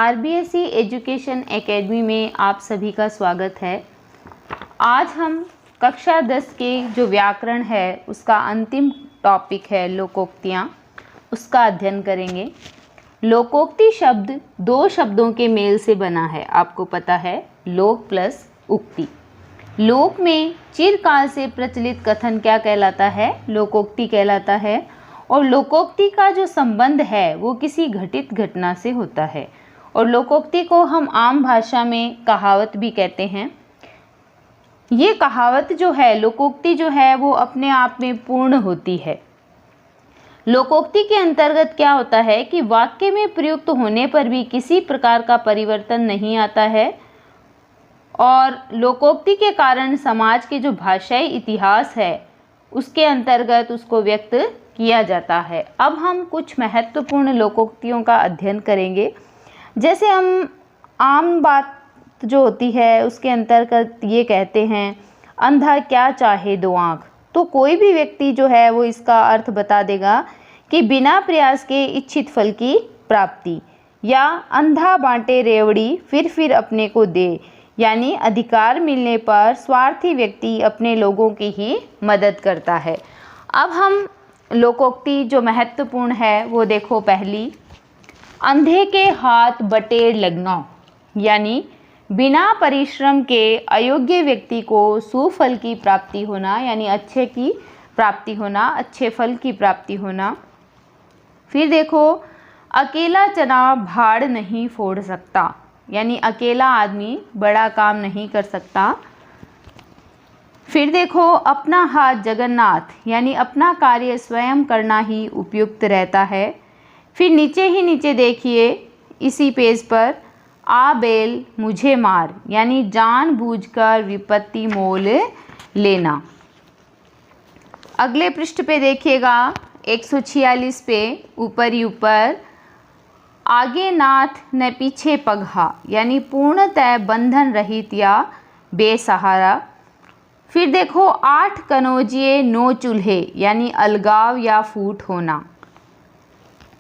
RBSE education academy में आप सभी का स्वागत है। आज हम कक्षा 10 के जो व्याकरण है उसका अंतिम टॉपिक है लोकोक्तियाँ, उसका अध्ययन करेंगे। लोकोक्ति शब्द दो शब्दों के मेल से बना है, आपको पता है, लोक प्लस उक्ति। लोक में चिरकाल से प्रचलित कथन क्या कहलाता है? लोकोक्ति कहलाता है। और लोकोक्ति का जो संबंध है वो किसी घटित घटना से होता है। और लोकोक्ति को हम आम भाषा में कहावत भी कहते हैं। ये कहावत जो है, लोकोक्ति जो है वो अपने आप में पूर्ण होती है। लोकोक्ति के अंतर्गत क्या होता है कि वाक्य में प्रयुक्त होने पर भी किसी प्रकार का परिवर्तन नहीं आता है और लोकोक्ति के कारण समाज के जो भाषाई इतिहास है उसके अंतर्गत उसको व्यक्त किया जाता है। अब हम कुछ महत्वपूर्ण लोकोक्तियों का अध्ययन करेंगे। जैसे हम आम बात जो होती है उसके अंतर्गत ये कहते हैं, अंधा क्या चाहे दो आँख। तो कोई भी व्यक्ति जो है वो इसका अर्थ बता देगा कि बिना प्रयास के इच्छित फल की प्राप्ति, या अंधा बांटे रेवड़ी फिर अपने को दे, यानी अधिकार मिलने पर स्वार्थी व्यक्ति अपने लोगों की ही मदद करता है। अब हम लोकोक्ति जो महत्वपूर्ण है वो देखो। पहली, अंधे के हाथ बटेर लगना, यानी बिना परिश्रम के अयोग्य व्यक्ति को सुफल की प्राप्ति होना, यानी अच्छे की प्राप्ति होना, अच्छे फल की प्राप्ति होना। फिर देखो, अकेला चना भाड़ नहीं फोड़ सकता, यानी अकेला आदमी बड़ा काम नहीं कर सकता। फिर देखो, अपना हाथ जगन्नाथ, यानी अपना कार्य स्वयं करना ही उपयुक्त रहता है। फिर नीचे ही नीचे देखिए इसी पेज पर, आ बैल मुझे मार, यानी जानबूझकर विपत्ति मोल लेना। अगले पृष्ठ पे देखिएगा 146 पे ऊपर ही ऊपर, आगे नाथ न पीछे पगहा, यानी पूर्णतः बंधन रहित या बेसहारा। फिर देखो, 8 कनौजिए 9 चूल्हे, यानी अलगाव या फूट होना।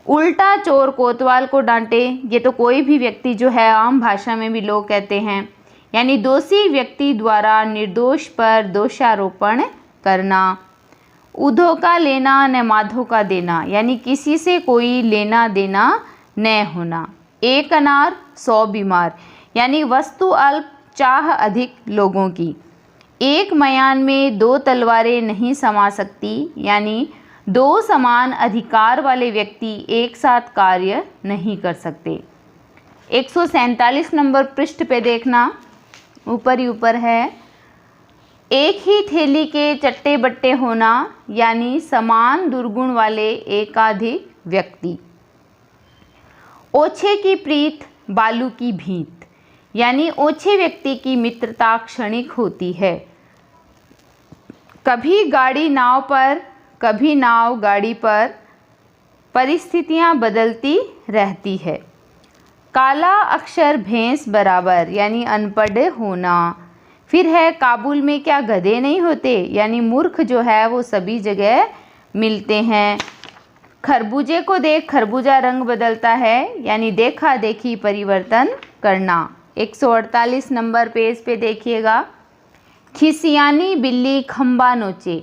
उल्टा चोर कोतवाल को डांटे, ये तो कोई भी व्यक्ति जो है आम भाषा में भी लोग कहते हैं, यानी दोषी व्यक्ति द्वारा निर्दोष पर दोषारोपण करना। उधो का लेना न माधो का देना, यानी किसी से कोई लेना देना न होना। एक अनार 100 बीमार, यानी वस्तु अल्प चाह अधिक लोगों की। एक मयान में 2 तलवारें नहीं समा सकती, यानी 2 समान अधिकार वाले व्यक्ति एक साथ कार्य नहीं कर सकते। 147 नंबर पृष्ठ पे देखना, ऊपर ही ऊपर है, एक ही थैली के चट्टे बट्टे होना, यानी समान दुर्गुण वाले एकाधिक व्यक्ति। ओछे की प्रीत बालू की भीत, यानी ओछे व्यक्ति की मित्रता क्षणिक होती है। कभी गाड़ी नाव पर, कभी नाव गाड़ी पर, परिस्थितियां बदलती रहती है। काला अक्षर भैंस बराबर, यानी अनपढ़ होना। फिर है, काबुल में क्या गधे नहीं होते, यानी मूर्ख जो है वो सभी जगह मिलते हैं। खरबूजे को देख खरबूजा रंग बदलता है, यानी देखा देखी परिवर्तन करना। 148 नंबर पेज पे देखिएगा, खिसियानी बिल्ली खंबा नोचे,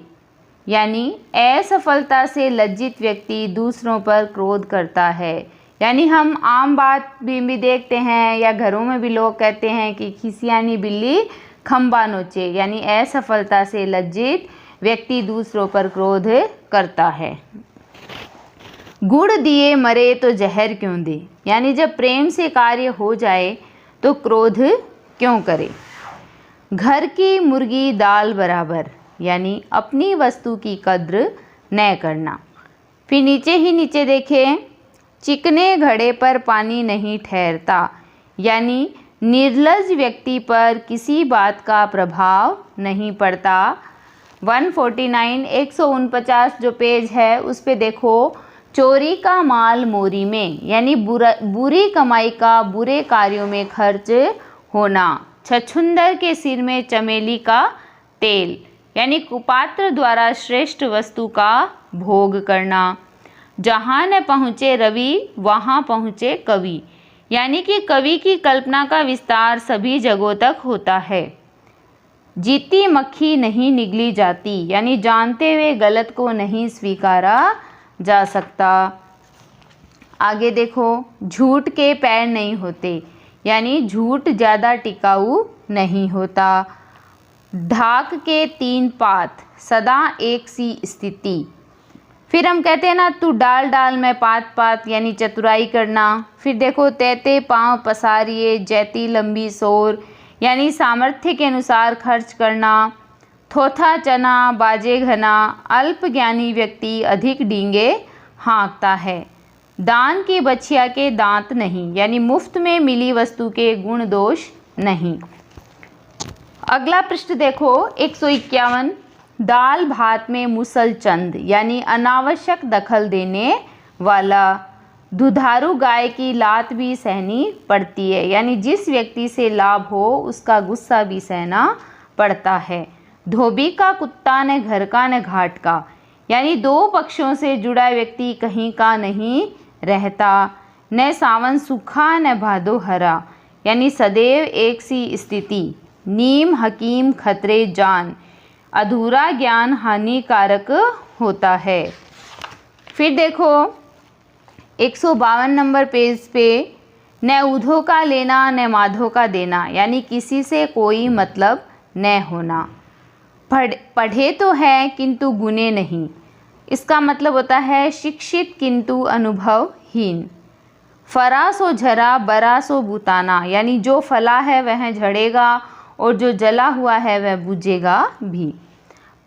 यानी असफलता से लज्जित व्यक्ति दूसरों पर क्रोध करता है। यानी हम आम बात भी देखते हैं या घरों में भी लोग कहते हैं कि खिसियानी बिल्ली खंबा नोचे, यानी असफलता से लज्जित व्यक्ति दूसरों पर क्रोध करता है। गुड़ दिए मरे तो जहर क्यों दे, यानी जब प्रेम से कार्य हो जाए तो क्रोध क्यों करे। घर की मुर्गी दाल बराबर, यानी अपनी वस्तु की कद्र न करना। फिर नीचे ही नीचे देखें, चिकने घड़े पर पानी नहीं ठहरता, यानी निर्लज व्यक्ति पर किसी बात का प्रभाव नहीं पड़ता। 149 149 जो पेज है उस पे देखो, चोरी का माल मोरी में, यानी बुरी कमाई का बुरे कार्यों में खर्च होना। छछूंदर के सिर में चमेली का तेल, यानी कुपात्र द्वारा श्रेष्ठ वस्तु का भोग करना। जहाँ न पहुँचे रवि वहाँ पहुँचे कवि, यानी कि कवि की कल्पना का विस्तार सभी जगहों तक होता है। जीती मक्खी नहीं निगली जाती, यानी जानते हुए गलत को नहीं स्वीकारा जा सकता। आगे देखो, झूठ के पैर नहीं होते, यानी झूठ ज़्यादा टिकाऊ नहीं होता। ढाक के 3 पात, सदा एक सी स्थिति। फिर हम कहते हैं ना, तू डाल डाल मैं पात पात, यानी चतुराई करना। फिर देखो, तैते पाँव पसारिए जैती लंबी सोर, यानी सामर्थ्य के अनुसार खर्च करना। थोथा चना बाजे घना, अल्प ज्ञानी व्यक्ति अधिक डींगे हाँकता है। दान की बछिया के दांत नहीं, यानी मुफ्त में मिली वस्तु के गुण दोष नहीं। अगला पृष्ठ देखो, 151। दाल भात में मुसलचंद, यानी अनावश्यक दखल देने वाला। दुधारू गाय की लात भी सहनी पड़ती है, यानी जिस व्यक्ति से लाभ हो उसका गुस्सा भी सहना पड़ता है। धोबी का कुत्ता न घर का न घाट का, यानी 2 पक्षों से जुड़ा व्यक्ति कहीं का नहीं रहता। न सावन सूखा न भादो हरा, यानी सदैव एक सी स्थिति। नीम हकीम खतरे जान, अधूरा ज्ञान हानिकारक होता है। फिर देखो 152 नंबर पेज पे, न ऊधो का लेना न माधो का देना, यानी किसी से कोई मतलब न होना। पढ़े तो है किंतु गुने नहीं, इसका मतलब होता है शिक्षित किंतु अनुभवहीन। फरा सो झरा बरा सो बुताना, यानी जो फला है वह झड़ेगा और जो जला हुआ है वह बुझेगा भी।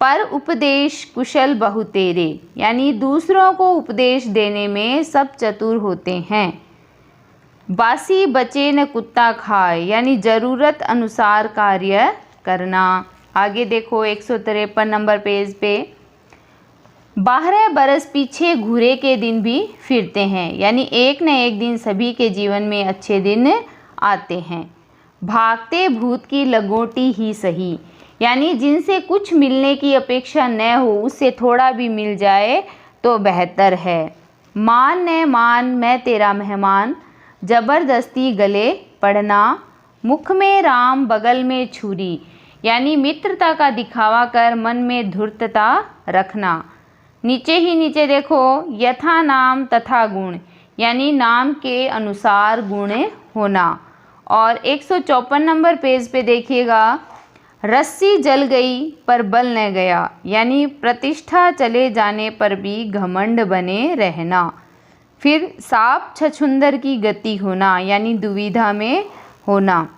पर उपदेश कुशल बहुतेरे, यानी दूसरों को उपदेश देने में सब चतुर होते हैं। बासी बचे न कुत्ता खाए, यानी ज़रूरत अनुसार कार्य करना। आगे देखो 153 नंबर पेज पे, 12 बरस पीछे घूरे के दिन भी फिरते हैं, यानी एक न एक दिन सभी के जीवन में अच्छे दिन आते हैं। भागते भूत की लगोटी ही सही, यानी जिनसे कुछ मिलने की अपेक्षा न हो उससे थोड़ा भी मिल जाए तो बेहतर है। मान न मान मैं तेरा मेहमान, ज़बरदस्ती गले पड़ना। मुख में राम बगल में छुरी, यानी मित्रता का दिखावा कर मन में धूर्तता रखना। नीचे ही नीचे देखो, यथा नाम तथा गुण, यानी नाम के अनुसार गुण होना। और 154 नंबर पेज पे देखिएगा, रस्सी जल गई पर बल न गया, यानी प्रतिष्ठा चले जाने पर भी घमंड बने रहना। फिर सांप छछुंदर की गति होना, यानी दुविधा में होना।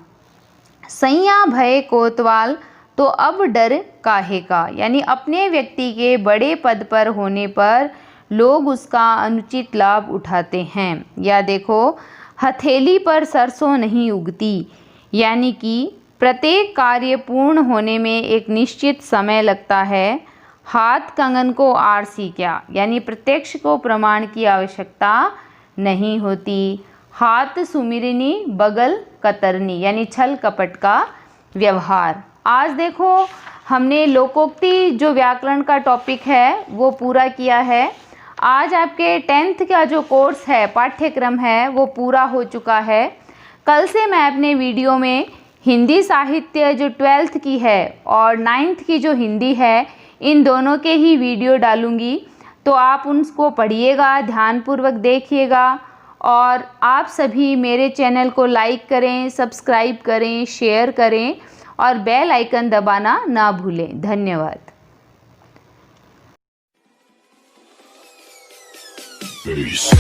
सैया भय कोतवाल तो अब डर काहे का, यानी अपने व्यक्ति के बड़े पद पर होने पर लोग उसका अनुचित लाभ उठाते हैं। या देखो, हथेली पर सरसों नहीं उगती, यानी कि प्रत्येक कार्य पूर्ण होने में एक निश्चित समय लगता है। हाथ कंगन को आरसी क्या, यानी प्रत्यक्ष को प्रमाण की आवश्यकता नहीं होती। हाथ सुमिरनी बगल कतरनी, यानी छल कपट का व्यवहार। आज देखो हमने लोकोक्ति जो व्याकरण का टॉपिक है वो पूरा किया है। आज आपके 10th का जो कोर्स है, पाठ्यक्रम है, वो पूरा हो चुका है। कल से मैं अपने वीडियो में हिंदी साहित्य जो 12th की है और 9th की जो हिंदी है, इन दोनों के ही वीडियो डालूंगी, तो आप उनको पढ़िएगा, ध्यानपूर्वक देखिएगा। और आप सभी मेरे चैनल को लाइक करें, सब्सक्राइब करें, शेयर करें और बेल आइकन दबाना ना भूलें। धन्यवाद। Peace.